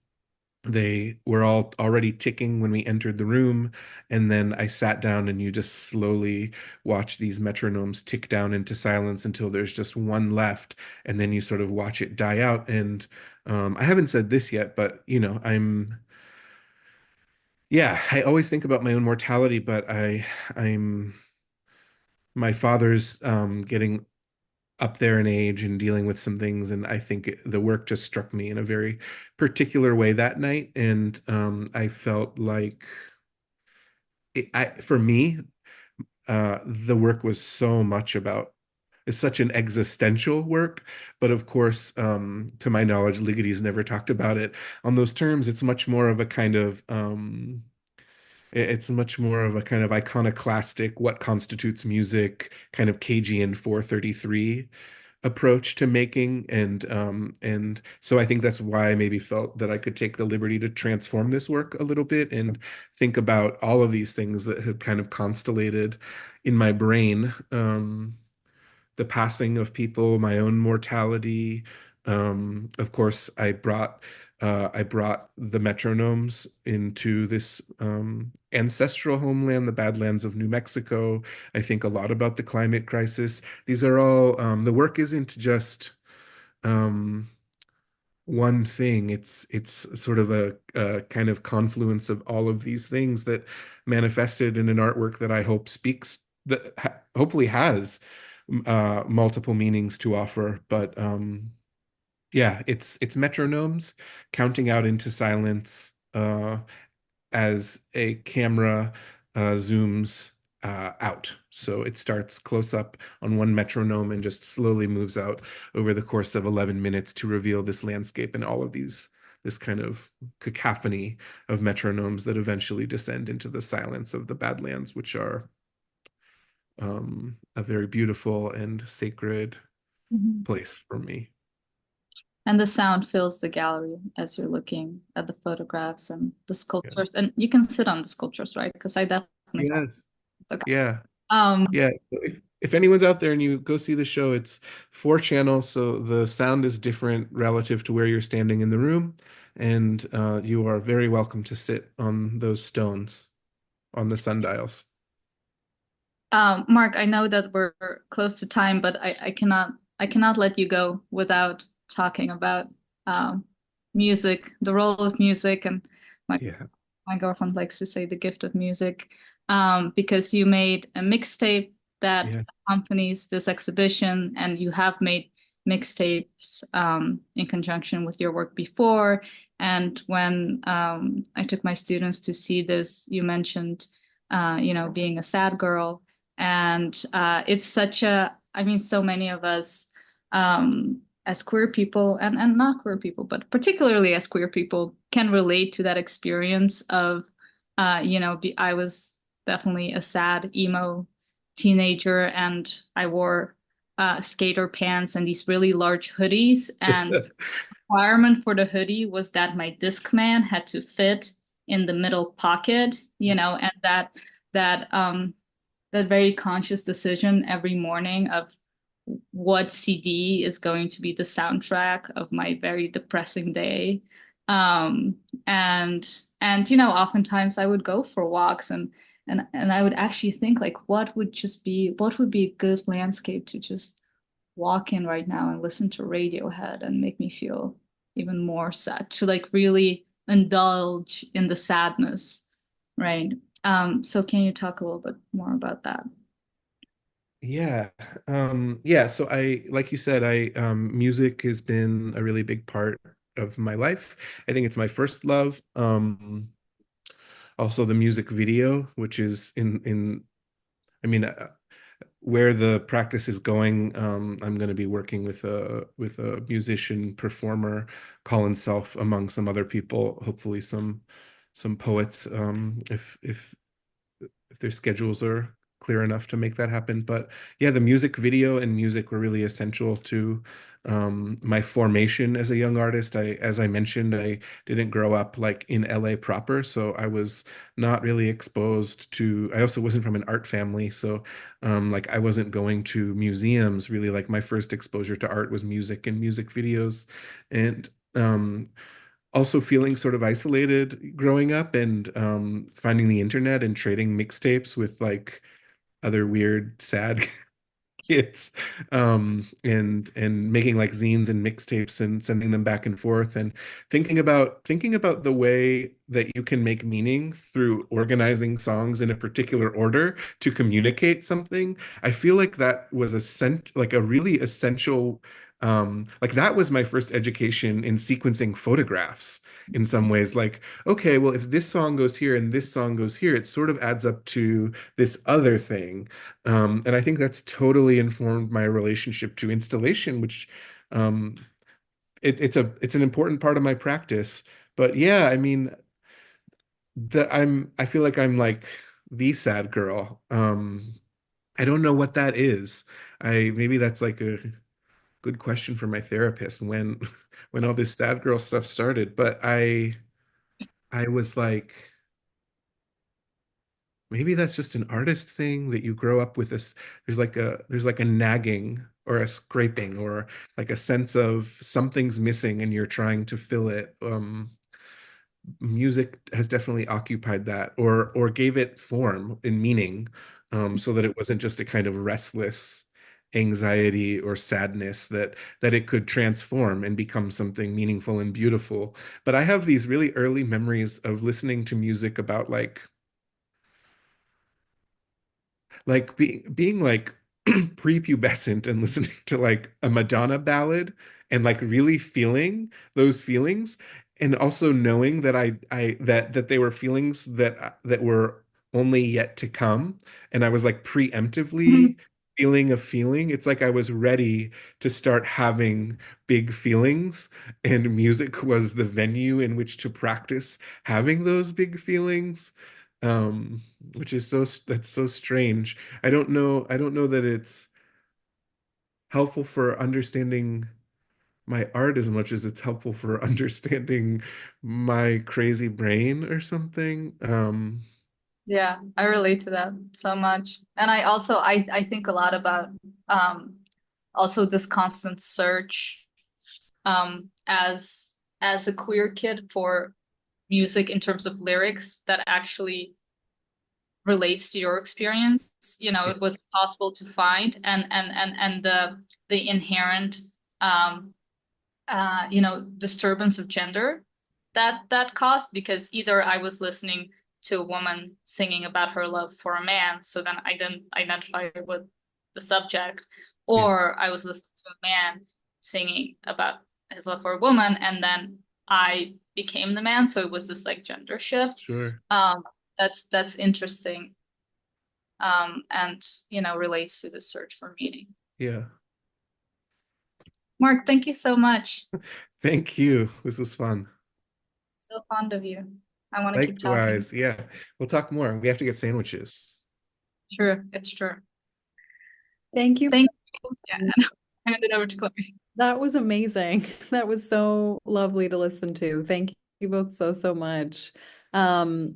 they were all already ticking when we entered the room, and then I sat down, and you just slowly watch these metronomes tick down into silence until there's just one left, and then you sort of watch it die out. And I haven't said this yet, but yeah, I always think about my own mortality, but I'm my father's getting up there in age and dealing with some things, and I think the work just struck me in a very particular way that night, and I felt like for me, the work was so much about. It's such an existential work, but of course, to my knowledge, Ligeti's never talked about it on those terms. It's much more of a kind of it's much more of a kind of iconoclastic, what constitutes music, kind of KGN 433 approach to making. And so I think that's why I maybe felt that I could take the liberty to transform this work a little bit and think about all of these things that had kind of constellated in my brain. The passing of people, my own mortality. Of course, I brought the metronomes into this ancestral homeland, the Badlands of New Mexico. I think a lot about the climate crisis. These are all the work isn't just um, one thing. It's sort of a kind of confluence of all of these things that manifested in an artwork that I hope speaks that hopefully has multiple meanings to offer. But yeah, it's metronomes counting out into silence as a camera zooms out. So it starts close up on one metronome and just slowly moves out over the course of 11 minutes to reveal this landscape and all of this kind of cacophony of metronomes that eventually descend into the silence of the Badlands, which are a very beautiful and sacred Mhm. place for me. And the sound fills the gallery as you're looking at the photographs and the Yeah. sculptures. And you can sit on the sculptures, right? Because I definitely saw. Yes. Okay. Yeah. Um, Yeah. If anyone's out there and you go see the show, it's 4 channels, so the sound is different relative to where you're standing in the room, and you are very welcome to sit on those stones on the sundials. Mark, I know that we're close to time, but I cannot let you go without talking about um, music, the role of music, and my Yeah. my girlfriend likes to say the gift of music, because you made a mixtape that Yeah. accompanies this exhibition, and you have made mixtapes in conjunction with your work before. And when I took my students to see this, you mentioned, being a sad girl. And it's such I mean, so many of us as queer people and not queer people, but particularly as queer people can relate to that experience of, I was definitely a sad emo teenager, and I wore skater pants and these really large hoodies. And the requirement for the hoodie was that my Discman had to fit in the middle pocket, and that that very conscious decision every morning of what CD is going to be the soundtrack of my very depressing day. Um, and oftentimes I would go for walks, and I would actually think like what would be a good landscape to just walk in right now and listen to Radiohead and make me feel even more sad, to like really indulge in the sadness, right? So can you talk a little bit more about that? Yeah. Yeah, so like you said, music has been a really big part of my life. I think it's my first love. Also the music video, which is I mean, where the practice is going, I'm going to be working with a musician performer, Colin Self, among some other people, hopefully some poets, if their schedules are clear enough to make that happen. But yeah, the music video and music were really essential to my formation as a young artist. As I mentioned, I didn't grow up like in LA proper, so I was not really exposed to. I also wasn't from an art family, so like I wasn't going to museums really. Like my first exposure to art was music and music videos, and also feeling sort of isolated growing up, and finding the internet and trading mixtapes with like other weird, sad kids, and making like zines and mixtapes and sending them back and forth, and thinking about the way that you can make meaning through organizing songs in a particular order to communicate something. I feel like that was like a really essential, like that was my first education in sequencing photographs in some ways. Like, okay, well, if this song goes here and this song goes here, it sort of adds up to this other thing. And I think that's totally informed my relationship to installation, which um, it's an important part of my practice. But yeah, I mean, I feel like I'm like the sad girl. I don't know what that is. I maybe that's like a good question for my therapist when when all this sad girl stuff started. But I was like, maybe that's just an artist thing that you grow up with this. There's like a nagging or a scraping or like a sense of something's missing and you're trying to fill it. Music has definitely occupied that, or gave it form and meaning, so that it wasn't just a kind of restless anxiety or sadness, that it could transform and become something meaningful and beautiful. But I have these really early memories of listening to music about like being like prepubescent and listening to like a Madonna ballad and like really feeling those feelings, and also knowing that that they were feelings that were only yet to come, and I was like preemptively feeling a feeling. It's like I was ready to start having big feelings, and music was the venue in which to practice having those big feelings. Um, which is that's so strange. I don't know that it's helpful for understanding my art as much as it's helpful for understanding my crazy brain or something. Yeah, I relate to that so much. And I think a lot about um also this constant search as a queer kid for music in terms of lyrics that actually relates to your experience. It was possible to find, and the inherent disturbance of gender that caused, because either I was listening to a woman singing about her love for a man, so then I didn't identify with the subject, Yeah, or I was listening to a man singing about his love for a woman, and then I became the man, so it was this like gender shift. sure. um that's interesting. and, relates to the search for meaning. Yeah. Mark, thank you so much. Thank you. This was fun. So fond of you. I want to keep talking. Likewise. Yeah. We'll talk more. We have to get sandwiches. True. It's true. Thank you. Thank you. Yeah. Hand it over to Chloe. That was amazing. That was so lovely to listen to. Thank you both so much.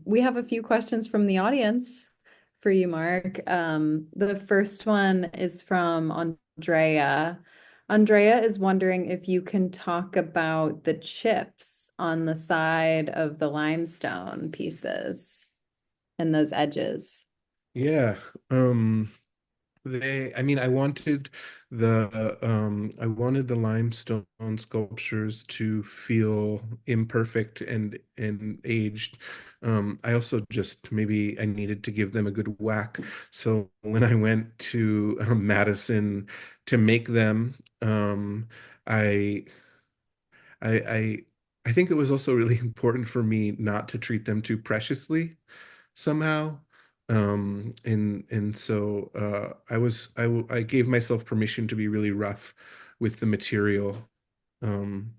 We have a few questions from the audience for you, Mark. The first one is from Andrea. Andrea is wondering if you can talk about the chips on the side of the limestone pieces and those edges. Yeah. I mean, I wanted the limestone sculptures to feel imperfect and aged. I also just maybe I needed to give them a good whack. So when I went to Madison to make them, I I I I think it was also really important for me not to treat them too preciously somehow. And so I gave myself permission to be really rough with the material. Um,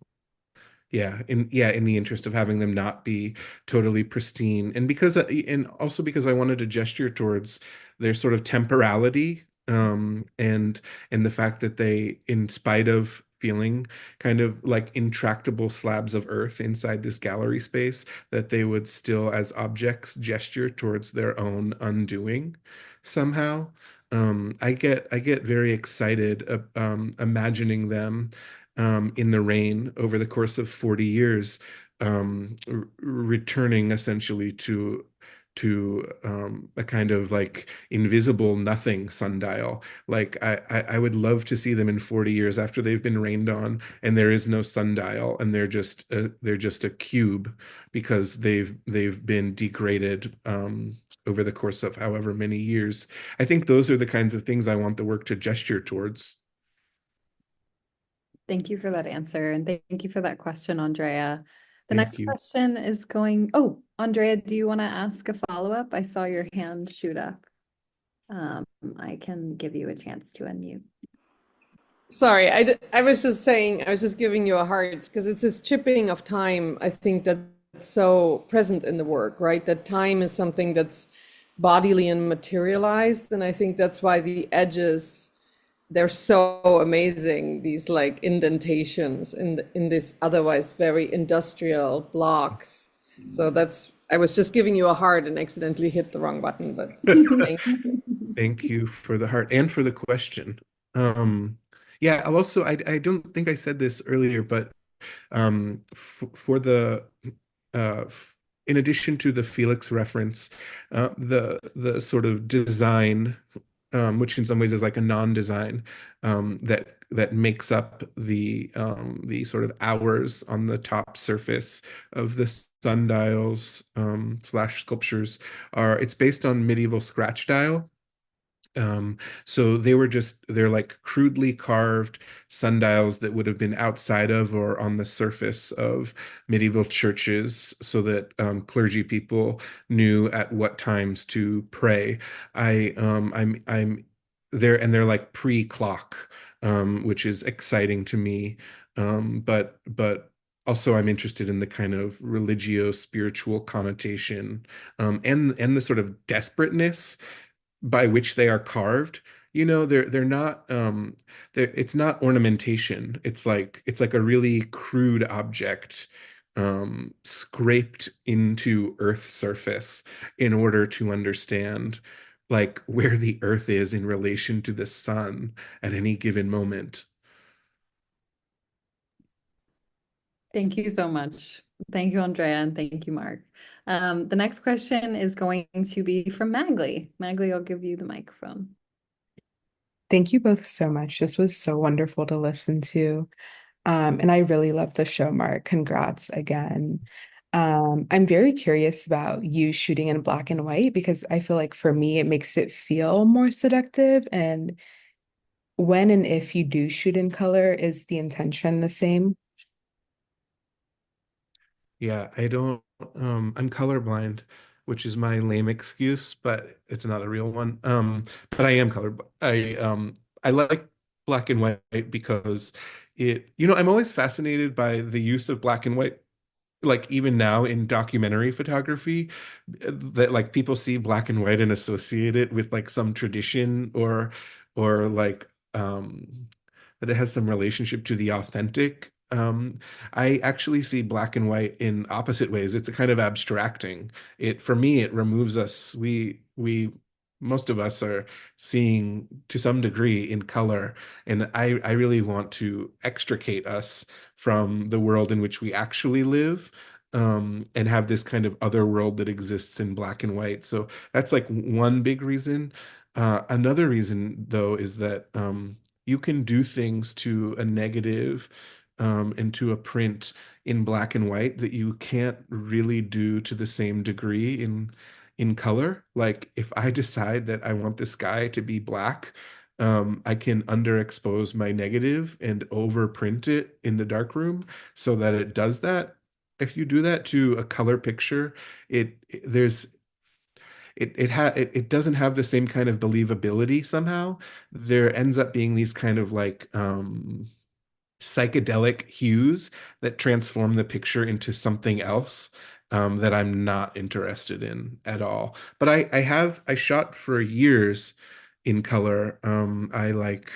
in the interest of having them not be totally pristine, and also because I wanted to gesture towards their sort of temporality, and the fact that they, in spite of feeling kind of like intractable slabs of earth inside this gallery space, that they would still, as objects, gesture towards their own undoing somehow. I get very excited imagining them in the rain over the course of 40 years, returning essentially to a kind of like invisible nothing sundial. Like I would love to see them in 40 years after they've been rained on and there is no sundial and they're just a cube because they've been degraded over the course of however many years. I think those are the kinds of things I want the work to gesture towards. Thank you for that answer. And thank you for that question, Andrea. The Thank next you. question is Andrea, do you want to ask a follow-up? I saw your hand shoot up. I can give you a chance to unmute. Sorry, I was just saying, I was just giving you a heart because it's this chipping of time, I think, that's so present in the work, right? That time is something that's bodily and materialized. And I think that's why the edges, they're so amazing, these like indentations in this otherwise very industrial blocks. So I was just giving you a heart and accidentally hit the wrong button, but thank you. Thank you for the heart and for the question. Yeah, I'll also, I don't think I said this earlier, but for the uh, in addition to the Felix reference, the sort of design, which in some ways is like a non-design, that makes up the sort of hours on the top surface of the sundials slash sculptures it's based on medieval scratch dial. So they're like crudely carved sundials that would have been outside of or on the surface of medieval churches so that clergy people knew at what times to pray. I'm there, and they're like pre-clock, which is exciting to me. But also I'm interested in the kind of religio-spiritual connotation, and the sort of desperateness by which they are carved. They're not it's not ornamentation. It's like a really crude object scraped into earth surface in order to understand like where the earth is in relation to the sun at any given moment. Thank you so much. Thank you, Andrea, and thank you, Mark. The next question is going to be from Magli. Magli, I'll give you the microphone. Thank you both so much. This was so wonderful to listen to. And I really love the show, Mark. Congrats again. I'm very curious about you shooting in black and white because I feel like for me, it makes it feel more seductive. And when and if you do shoot in color, is the intention the same? Yeah, I don't I'm colorblind. which is my lame excuse, but it's not a real one. But I am color. I like black and white because I'm always fascinated by the use of black and white, like even now in documentary photography, that like people see black and white and associate it with like some tradition or like that it has some relationship to the authentic. I actually see black and white in opposite ways. It's a kind of abstracting. For me, it removes us. Most of us are seeing to some degree in color, and I really want to extricate us from the world in which we actually live, and have this kind of other world that exists in black and white. So that's like one big reason. Another reason, though, is that you can do things to a negative and to a print in black and white that you can't really do to the same degree in color. Like if I decide that I want the sky to be black, I can underexpose my negative and overprint it in the darkroom so that it does that. If you do that to a color picture, there's it doesn't have the same kind of believability somehow. There ends up being these kind of like psychedelic hues that transform the picture into something else that I'm not interested in at all. But I shot for years in color. I like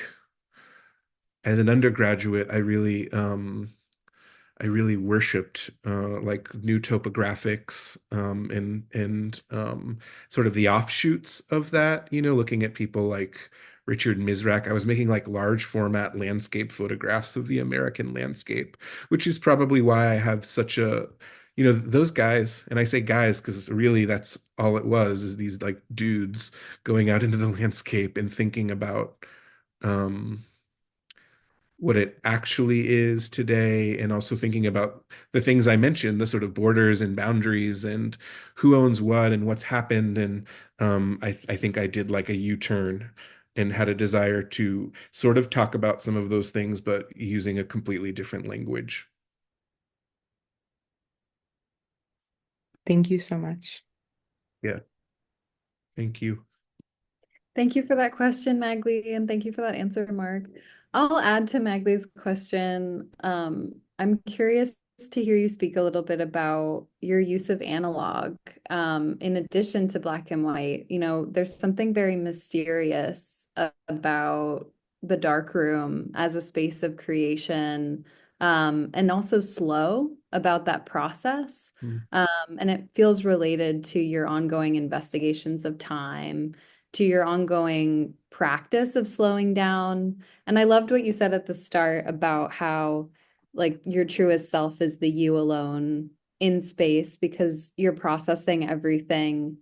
as an undergraduate, I really worshipped like new topographics and sort of the offshoots of that, looking at people like Richard Misrak. I was making like large format landscape photographs of the American landscape, which is probably why I have such those guys, and I say guys because really that's all it was, is these like dudes going out into the landscape and thinking about um what it actually is today, and also thinking about the things I mentioned, the sort of borders and boundaries and who owns what and what's happened. And I think I did like a U-turn and had a desire to sort of talk about some of those things, but using a completely different language. Thank you so much. Yeah. Thank you. Thank you for that question, Magli, and thank you for that answer, Mark. I'll add to Magli's question. I'm curious to hear you speak a little bit about your use of analog, in addition to black and white. There's something very mysterious about the dark room as a space of creation, and also slow about that process. Mm. And it feels related to your ongoing investigations of time, to your ongoing practice of slowing down. And I loved what you said at the start about how like your truest self is the you alone in space, because you're processing everything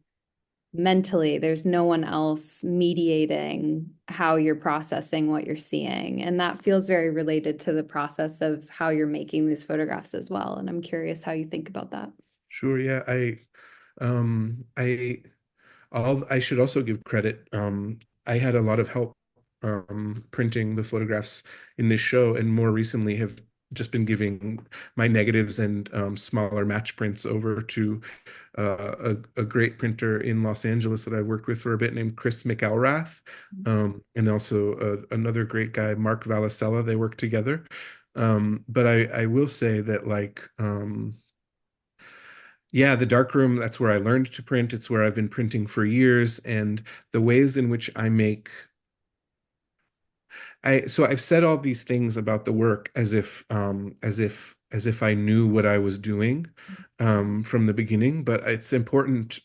mentally. There's no one else mediating how you're processing what you're seeing. And that feels very related to the process of how you're making these photographs as well. And I'm curious how you think about that. Sure. Yeah. I should also give credit. I had a lot of help printing the photographs in this show, and more recently have just been giving my negatives and smaller match prints over to a great printer in Los Angeles that I've worked with for a bit, named Chris McElrath, and also another great guy, Mark Valicella. They work together. But I will say that yeah, the darkroom, that's where I learned to print. It's where I've been printing for years. And the ways in which so I've said all these things about the work as if I knew what I was doing from the beginning. But it's important,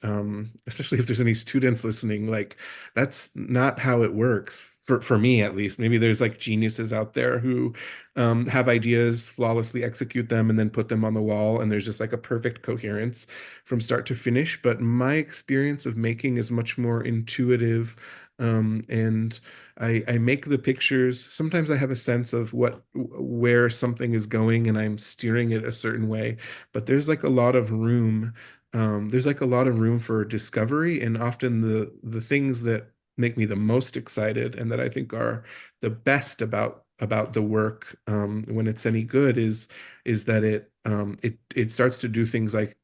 especially if there's any students listening, like that's not how it works. For me, at least. Maybe there's like geniuses out there who have ideas, flawlessly execute them, and then put them on the wall, and there's just like a perfect coherence from start to finish. But my experience of making is much more intuitive, and I make the pictures. Sometimes I have a sense of where something is going, and I'm steering it a certain way. But there's like a lot of room. There's like a lot of room for discovery, and often the things that make me the most excited and that I think are the best about the work, when it's any good, is that it starts to do things like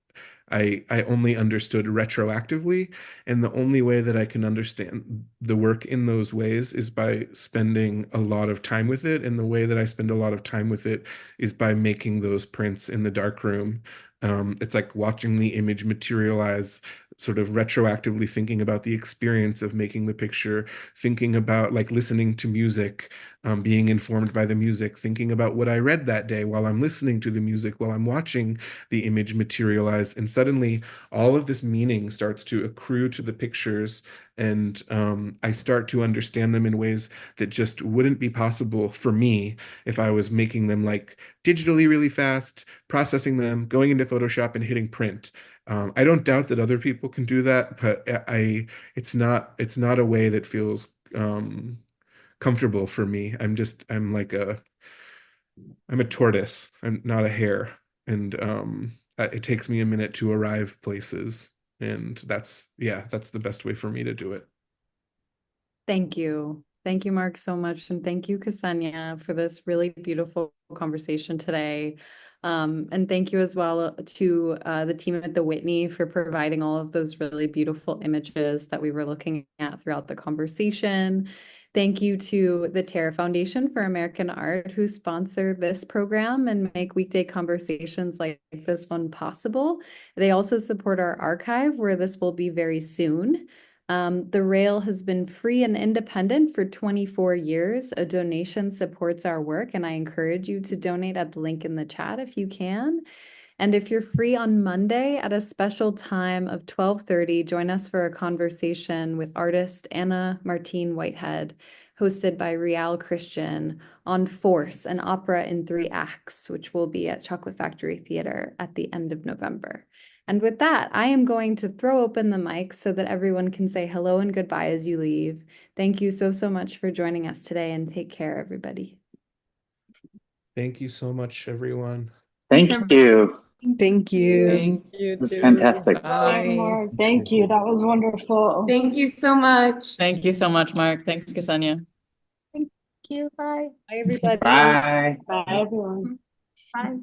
I only understood retroactively, and the only way that I can understand the work in those ways is by spending a lot of time with it. And the way that I spend a lot of time with it is by making those prints in the dark room. It's like watching the image materialize, sort of retroactively thinking about the experience of making the picture, thinking about like listening to music, being informed by the music, thinking about what I read that day while I'm listening to the music, while I'm watching the image materialize. And suddenly all of this meaning starts to accrue to the pictures. And I start to understand them in ways that just wouldn't be possible for me if I was making them like digitally really fast, processing them, going into Photoshop and hitting print. I don't doubt that other people can do that, but it's not a way that feels comfortable for me. I'm a tortoise. I'm not a hare, and it takes me a minute to arrive places, and that's the best way for me to do it. Thank you. Thank you, Mark, so much. And thank you, Ksenia, for this really beautiful conversation today. And thank you as well to the team at the Whitney for providing all of those really beautiful images that we were looking at throughout the conversation. Thank you to the Terra Foundation for American Art, who sponsor this program and make weekday conversations like this one possible. They also support our archive, where this will be very soon. The Rail has been free and independent for 24 years. A donation supports our work, and I encourage you to donate at the link in the chat if you can. And if you're free on Monday at a special time of 12:30, join us for a conversation with artist Anna Martine Whitehead, hosted by Rial Christian, on Force, an opera in 3 acts, which will be at Chocolate Factory Theater at the end of November. And with that, I am going to throw open the mic so that everyone can say hello and goodbye as you leave. Thank you so, so much for joining us today, and take care, everybody. Thank you so much, everyone. Thank you. Thank you. Thank you It was too. fantastic. Bye. Thank you. That was wonderful. Thank you so much. Thank you so much, Mark. Thanks, Ksenia. Thank you. Bye. Bye, everybody. Bye. Bye, everyone. Bye.